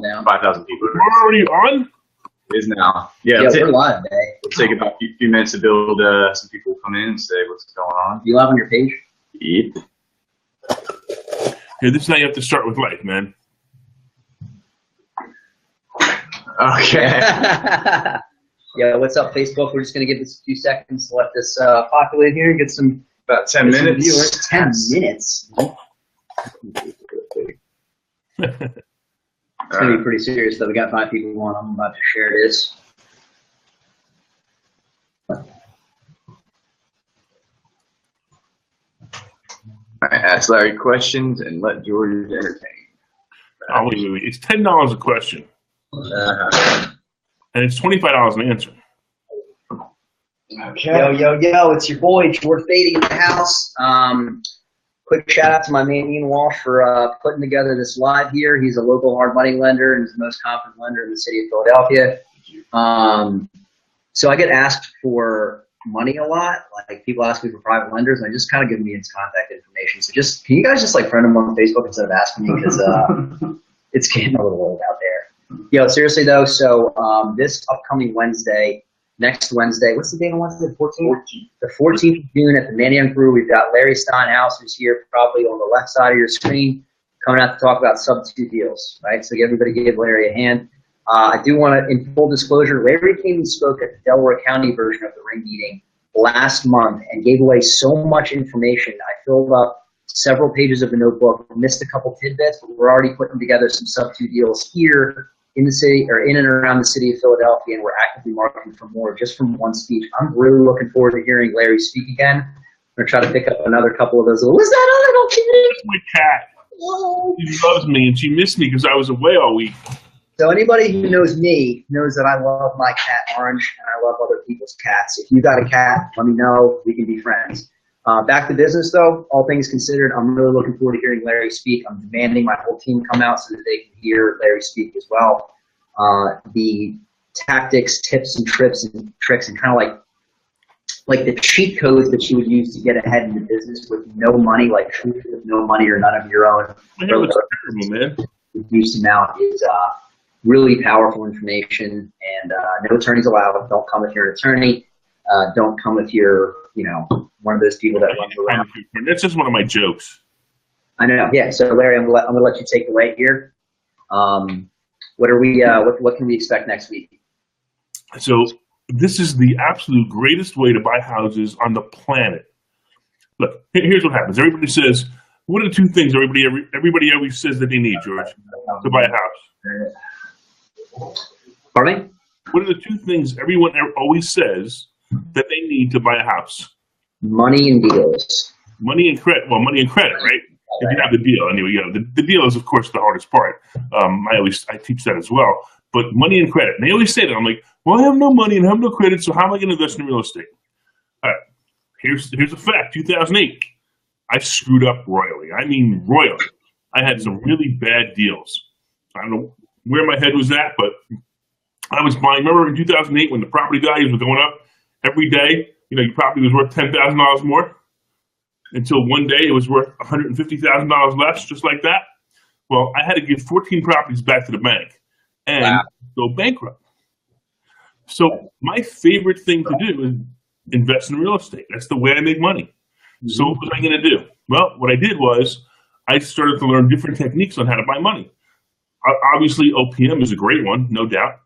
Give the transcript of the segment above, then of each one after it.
down. 5,000 people. We're already on? It is now. Yeah, we're live today. It'll take about a few minutes to build some people come in and say what's going on. You live on your page? Yep. Yeah, this is how you have to start with life, man. Okay. Yeah, what's up, Facebook? We're just going to give this a few seconds to let this populate here and get some... About 10 minutes. Viewers. 10 minutes? It's going to be pretty serious, though. We got 5 people on. I'm about to share this. I ask Larry questions and let George entertain. Oh, wait. It's $10 a question. And it's $25 an answer. Okay. Yo, it's your boy, George Beatty in the house. Quick shout out to my man Ian Walsh for putting together this live here. He's a local hard money lender and is the most confident lender in the city of Philadelphia. So I get asked for money a lot. Like people ask me for private lenders, and I just kind of give me his contact information. So can you guys just like friend him on Facebook instead of asking me, because it's getting a little old out there. Yo, seriously though, so this upcoming Wednesday, next Wednesday, what's the date on Wednesday? The 14th? The 14th of June at the Manyunk Brew, we've got Larry Steinhouse, who's here probably on the left side of your screen, coming out to talk about SUB2 deals, right? So everybody give Larry a hand. I do want to, in full disclosure, Larry came and spoke at the Delaware County version of the ring meeting last month and gave away so much information. I filled up several pages of the notebook, missed a couple tidbits, but we're already putting together some SUB2 deals here in the city, or in and around the city of Philadelphia, and we're actively marketing for more just from one speech. I'm really looking forward to hearing Larry speak again. I'm going to try to pick up another couple of those. What's that other little kid? My cat. She loves me, and she missed me because I was away all week. So anybody who knows me knows that I love my cat Orange, and I love other people's cats. If you got a cat, let me know. We can be friends. Back to business, though. All things considered, I'm really looking forward to hearing Larry speak. I'm demanding my whole team come out so that they can hear Larry speak as well. The tactics, tips, and tricks, and kind of like the cheat codes that you would use to get ahead in the business with no money, like truth with no money or none of your own. That's terrible, man. Reduced amount is really powerful information, and no attorneys allowed. Don't come with your attorney. Don't come with your, one of those people that runs around. That's just one of my jokes. I know. Yeah. So Larry, I'm gonna let you take the right here. What are we? What can we expect next week? So this is the absolute greatest way to buy houses on the planet. Look, here's what happens. Everybody says, what are the 2 things everybody always says that they need, George, to buy a house? Pardon me? What are the 2 things everyone always says that they need to buy a house? Money and deals. Money and credit. Well, money and credit, right? If you have the deal, anyway, the deal is, of course, the hardest part. I teach that as well. But money and credit. And they always say that. I'm like, well, I have no money and I have no credit, so how am I going to invest in real estate? All right. Here's a fact. 2008, I screwed up royally. I mean royally. I had some really bad deals. I don't know where my head was at, but I was buying. Remember in 2008 when the property values were going up every day? Your property was worth $10,000 more. Until one day it was worth $150,000 less, just like that. Well, I had to give 14 properties back to the bank and go bankrupt. So my favorite thing to do is invest in real estate. That's the way I make money. So what was I going to do? Well, what I did was I started to learn different techniques on how to buy money. Obviously, OPM is a great one, no doubt.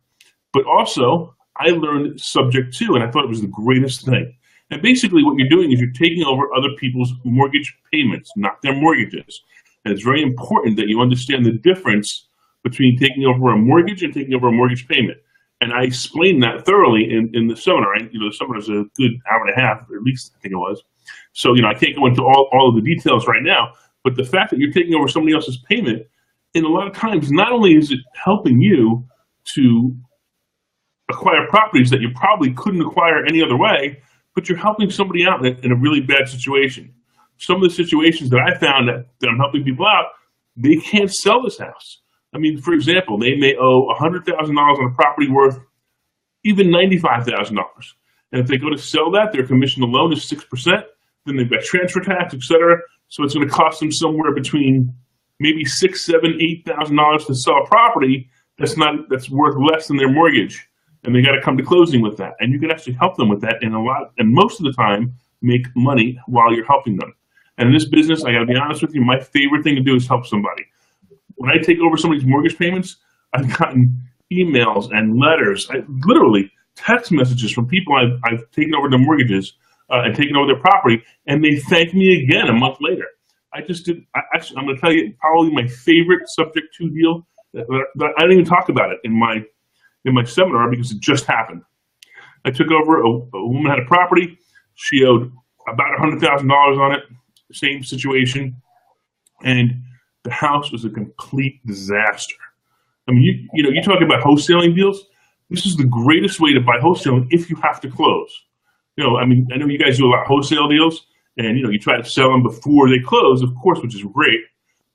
But also, I learned Subject 2, and I thought it was the greatest thing. And basically what you're doing is you're taking over other people's mortgage payments, not their mortgages. And it's very important that you understand the difference between taking over a mortgage and taking over a mortgage payment. And I explained that thoroughly in the seminar. The seminar is a good hour and a half, or at least I think it was. So, I can't go into all of the details right now, but the fact that you're taking over somebody else's payment, in a lot of times, not only is it helping you to acquire properties that you probably couldn't acquire any other way, but you're helping somebody out in a really bad situation. Some of the situations that I found that I'm helping people out, they can't sell this house. I mean, for example, they may owe $100,000 on a property worth even $95,000. And if they go to sell that, their commission alone is 6%. Then they've got transfer tax, et cetera. So it's going to cost them somewhere between maybe $6,000, $7,000, $8,000 to sell a property that's worth less than their mortgage, and they got to come to closing with that. And you can actually help them with that, and most of the time make money while you're helping them. And in this business, I got to be honest with you, my favorite thing to do is help somebody. When I take over somebody's mortgage payments, I've gotten emails and letters, literally text messages from people I've taken over their mortgages and taken over their property, and they thank me again a month later. I'm going to tell you probably my favorite subject to deal that I didn't even talk about it in my seminar because it just happened. I took over a woman had a property. She owed about $100,000 on it. Same situation, and the house was a complete disaster. I mean, you talk about wholesaling deals. This is the greatest way to buy wholesaling if you have to close. I mean, I know you guys do a lot of wholesale deals, and you try to sell them before they close, of course, which is great.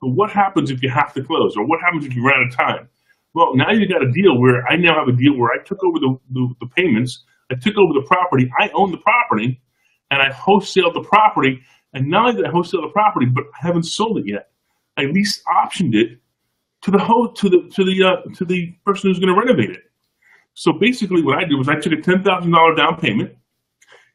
But what happens if you have to close, or what happens if you run out of time? Well, now you got a deal where I now have a deal where I took over the payments, I took over the property, I own the property, and I wholesaled the property. And not only did I wholesale the property, but I haven't sold it yet. I lease optioned it to the person who's going to renovate it. So basically, what I did was I took a $10,000 down payment,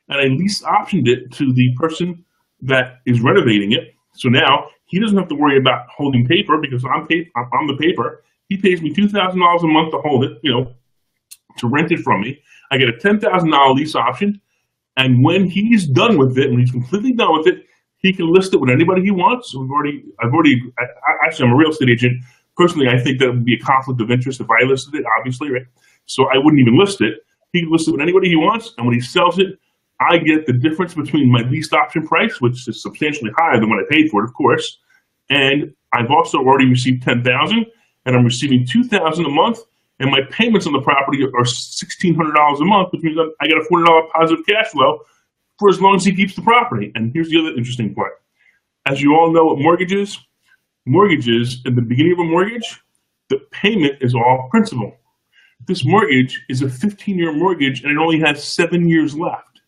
and I lease optioned it to the person that is renovating it. So now he doesn't have to worry about holding paper because I'm the paper. He pays me $2,000 a month to hold it, to rent it from me. I get a $10,000 lease option. And when he's done with it, when he's completely done with it, he can list it with anybody he wants. Actually, I'm a real estate agent. Personally, I think that would be a conflict of interest if I listed it, obviously, right? So I wouldn't even list it. He can list it with anybody he wants. And when he sells it, I get the difference between my leased option price, which is substantially higher than what I paid for it, of course. And I've also already received $10,000, and I'm receiving $2,000 a month. And my payments on the property are $1,600 a month, which means I get a $400 positive cash flow for as long as he keeps the property. And here's the other interesting part. As you all know what mortgages, in the beginning of a mortgage, the payment is all principal. This mortgage is a 15-year mortgage, and it only has 7 years left,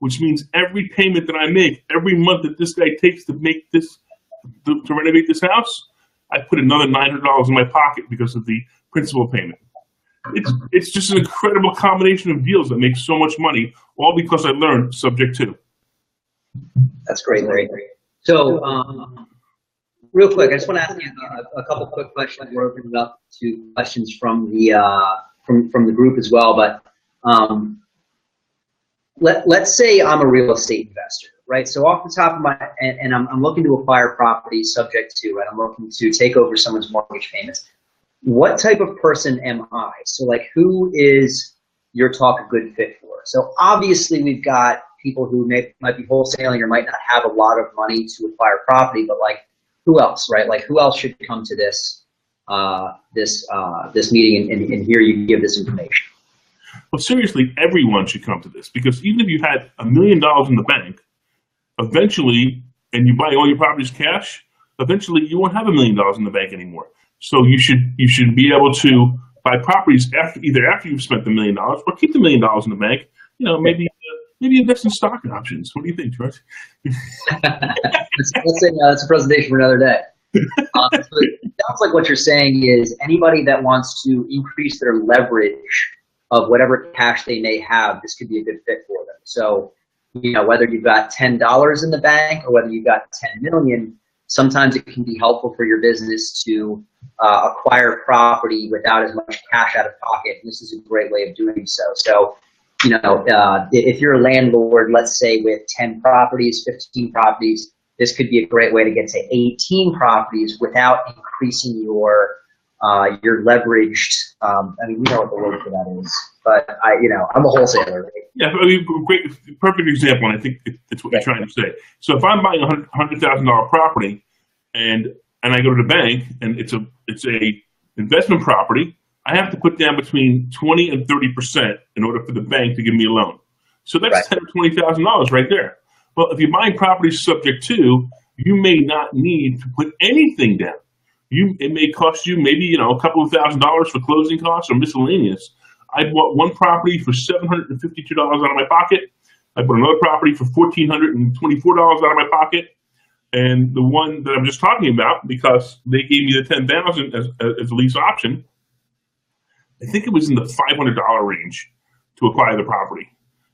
which means every payment that I make, every month that this guy takes to make this, to renovate this house, I put another $900 in my pocket because of the principal payment. It's just an incredible combination of deals that make so much money, all because I learned subject to. That's great, Larry. So, real quick, I just want to ask you a couple quick questions. We're opening up to questions from the group as well. But let's say I'm a real estate investor, right? So off the top of my and I'm looking to acquire property subject to, and I'm looking to take over someone's mortgage payments. What type of person am I? So like, who is your talk a good fit for? So obviously we've got people who might be wholesaling or might not have a lot of money to acquire property, but like, who else, right? Like, who else should come to this meeting and hear you give this information? Well, seriously, everyone should come to this, because even if you had $1 million in the bank, eventually, and you buy all your properties cash, eventually you won't have $1 million in the bank anymore. So you should be able to buy properties after you've spent the $1 million, or keep the $1 million in the bank. Maybe invest in stock options. What do you think, George? That's a presentation for another day. So it sounds like what you're saying is anybody that wants to increase their leverage of whatever cash they may have, this could be a good fit for them. So, whether you've got $10 in the bank or whether you've got 10 million, sometimes it can be helpful for your business to acquire property without as much cash out of pocket. And this is a great way of doing so. So, if you're a landlord, let's say with 10 properties, 15 properties, this could be a great way to get to 18 properties without increasing your leveraged. We know what the word for that is, but I'm a wholesaler. Right? Yeah, great, perfect example, and I think it's what you're trying to say. So if I'm buying a $100,000 property, and I go to the bank, and it's a investment property, I have to put down between 20 and 30% in order for the bank to give me a loan. So that's $10,000 or $20,000 right there. Well, if you're buying properties subject to, you may not need to put anything down. It may cost you maybe a couple of $1,000s for closing costs or miscellaneous. I bought one property for $752 out of my pocket. I bought another property for $1,424 out of my pocket. And the one that I'm just talking about, because they gave me the $10,000 as a lease option, I think it was in the $500 range to acquire the property.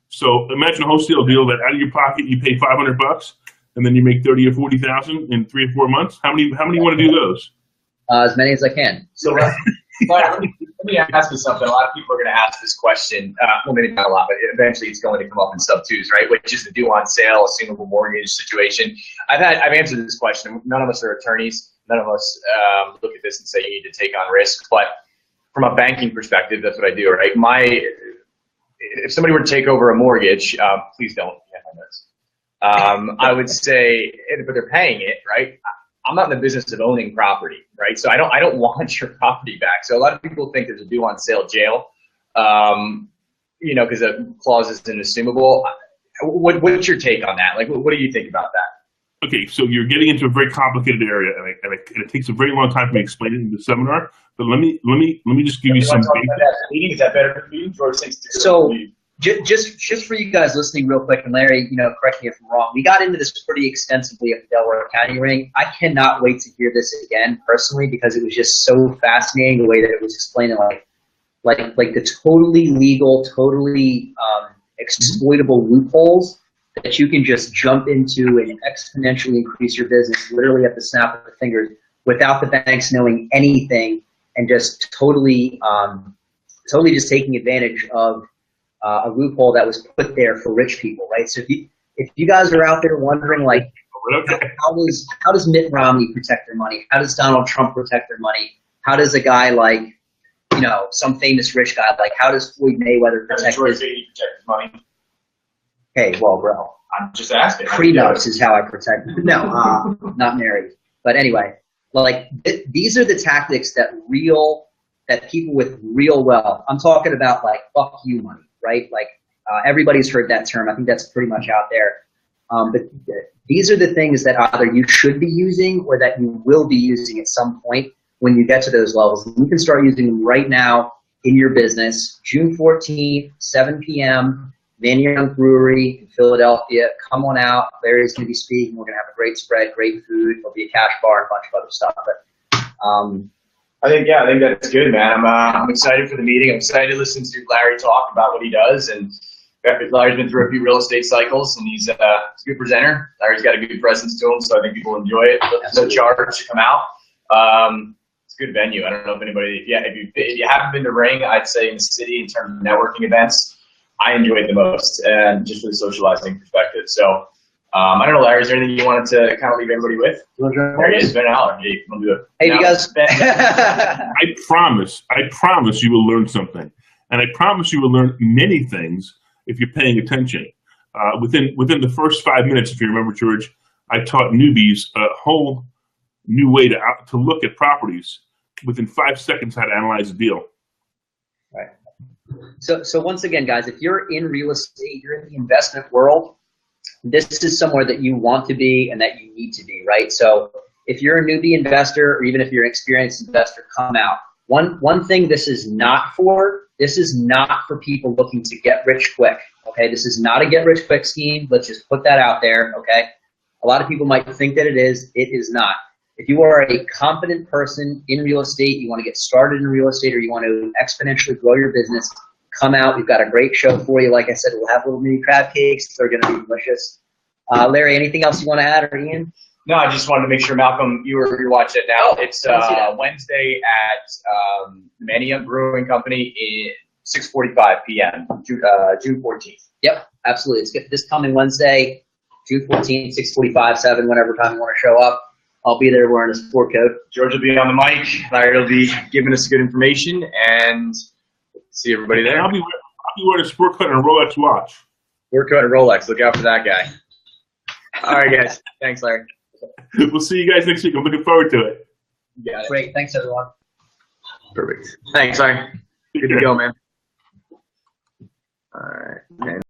So imagine a wholesale deal that out of your pocket you pay $500, and then you make 30 or 40,000 in 3 or 4 months. How many want to do those? As many as I can. So, let me ask you something. A lot of people are going to ask this question. Well, maybe not a lot, but eventually it's going to come up in SUB2s, right? Which is the due on sale, assumable mortgage situation. I've answered this question. None of us are attorneys. None of us look at this and say you need to take on risk. But from a banking perspective, that's what I do, right? If somebody were to take over a mortgage, please don't. I would say, but they're paying it, right? I'm not in the business of owning property, right? So I don't want your property back. So a lot of people think there's a due on sale jail, because the clause is inassumable. What's your take on that? Like, what do you think about that? Okay, so you're getting into a very complicated area, and it takes a very long time for me to explain it in the seminar. But let me just give you some. Is that better for you? George thinks so. Just for you guys listening real quick, and Larry, correct me if I'm wrong, we got into this pretty extensively at the Delaware County Ring. I cannot wait to hear this again personally, because it was just so fascinating the way that it was explaining like the totally legal, totally exploitable loopholes that you can just jump into and exponentially increase your business literally at the snap of the fingers without the banks knowing anything, and just totally just taking advantage of a loophole that was put there for rich people, right? So if you guys are out there wondering, like, how does Mitt Romney protect their money? How does Donald Trump protect their money? How does a guy like, some famous rich guy, like, how does Floyd Mayweather protect his money? Hey, well, bro, I'm just asking. Prenups is how I protect. No, not married. But anyway, like these are the tactics that people with real wealth. I'm talking about like fuck you money. Right? Like everybody's heard that term. I think that's pretty much out there. But these are the things that either you should be using or that you will be using at some point when you get to those levels. And you can start using them right now in your business. June 14th, 7 p.m., Manyunk Brewery in Philadelphia. Come on out. Larry's going to be speaking. We're going to have a great spread, great food. There'll be a cash bar and a bunch of other stuff. But I think that's good, man. I'm excited for the meeting. I'm excited to listen to Larry talk about what he does. And Larry's been through a few real estate cycles, and he's a good presenter. Larry's got a good presence to him, so I think people enjoy it. No charge to come out. It's a good venue. I don't know if anybody, if you haven't been to Ring, I'd say in the city in terms of networking events, I enjoy it the most, and just from the socializing perspective. So. I don't know, Larry, is there anything you wanted to kind of leave everybody with? There he is, Ben Aller. Hey, we'll do it. Hey, you guys. I promise you will learn something. And I promise you will learn many things if you're paying attention. Within the first 5 minutes, if you remember, George, I taught newbies a whole new way to look at properties. Within 5 seconds, how to analyze a deal. Right. So once again, guys, if you're in real estate, you're in the investment world, this is somewhere that you want to be and that you need to be, right? So if you're a newbie investor, or even if you're an experienced investor, come out. One thing this is not for people looking to get rich quick, okay? This is not a get rich quick scheme. Let's just put that out there, okay? A lot of people might think that it is. It is not. If you are a competent person in real estate, you want to get started in real estate, or you want to exponentially grow your business, come out. We've got a great show for you. Like I said, we'll have little mini crab cakes. They're going to be delicious. Larry, anything else you want to add, or Ian? No, I just wanted to make sure, Malcolm, you're watching it now. It's Wednesday at Manyunk Brewing Company at 6:45 p.m. June 14th. Yep, absolutely. It's good. This coming Wednesday, June 14th, 6:45, 7, whatever time you want to show up. I'll be there wearing a sport coat. George will be on the mic. Larry will be giving us good information, and see everybody there. I'll be wearing a sport coat and a Rolex watch. Sport coat and Rolex. Look out for that guy. All right, guys. Thanks, Larry. We'll see you guys next week. I'm looking forward to it. Great. Thanks, everyone. Perfect. Thanks, Larry. Good to go, man. All right.